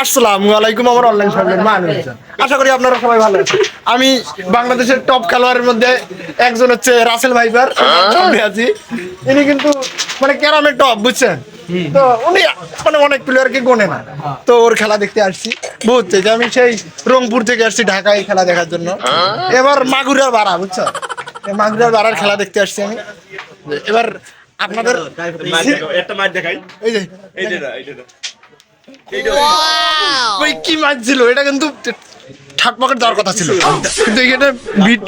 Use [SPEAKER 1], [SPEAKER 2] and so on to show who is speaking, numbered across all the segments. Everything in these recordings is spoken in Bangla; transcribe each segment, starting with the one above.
[SPEAKER 1] আসসালামু আলাইকুম আমার অনলাইন শপের মানুষ, আশা করি আপনারা সবাই ভালো আছেন। আমি বাংলাদেশের টপ খেলোয়াড়ের মধ্যে একজন হচ্ছে রাসেল ভাইপার সামনে আছি। ইনি কিন্তু মানে ক্যারামে টপ, বুঝছেন তো। উনি মানে অনেক প্লেয়ারকে গোনে না, তো ওর খেলা দেখতে আসছি। বুঝছে যে আমি সেই রংপুর থেকে আসছি ঢাকায় খেলা দেখার জন্য। এবার মাগুরার বাড়া, বুঝছো, মাগুরার বাড়ার খেলা দেখতে আসছি আমি। এবার আপনাদের
[SPEAKER 2] একটা মাছ দেখাই।
[SPEAKER 1] এই যে ভাই কি মাছ ছিল এটা, কিন্তু ঠাক পকেট দেওয়ার কথা ছিল, কিন্তু এখানে বিট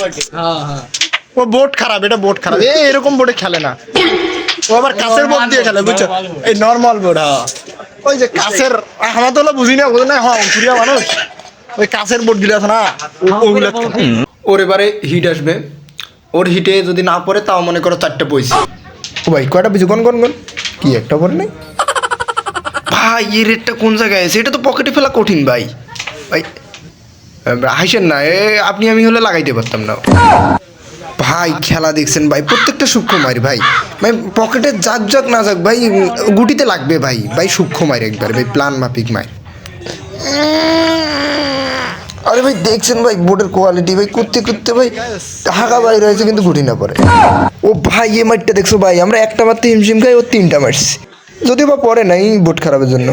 [SPEAKER 1] ও বোট খারাপ, এটা বোট খারাপ, এরকম বোটে খেলে না ও, আবার কাছের বোট দিয়ে খেলে, বুঝছো, এই নর্মাল বোট। হ্যাঁ ওই যে কাছের, আমার তো বুঝি না, বুঝো না, হ্যাঁ পুরিয়া মানুষ ওই কাছের বোট গুলো আছে না ওগুলো। ওর এবারে হিট আসবে, ওর হিটে যদি না পড়ে তাও মনে করো 4টা পয়সা। ও ভাই কয়টা পিছু কোন কোন কোন কি একটা পড়ে নাই ভাই, এই রেটটা কোন জায়গায় আছে? এটা তো পকেটে ফেলা কঠিন ভাই। ভাই হাসেন না, আপনি আমি হলে লাগাইতে পারতাম না ভাই। খেলা দেখছেন ভাই, প্রত্যেকটা সূক্ষ্ম মার ভাই। ভাই পকেটে যাক যাক না যাক ভাই, গুটিতে লাগবে ভাই। ভাই সূক্ষ্ম মার একবার ভাই, প্লান মাফিক মার। আরে ভাই দেখছেন ভাই বোর্ডের কোয়ালিটি ভাই, করতে করতে ভাই হাগা বাইরে হয়েছে কিন্তু গুটি না পড়ে। ও ভাই এ মারটা দেখছো ভাই, আমরা একটা মারতে হিমশিম খাই, ও 3টা মারছি, যদিও বা পড়ে নাই বোট খারাপের জন্য।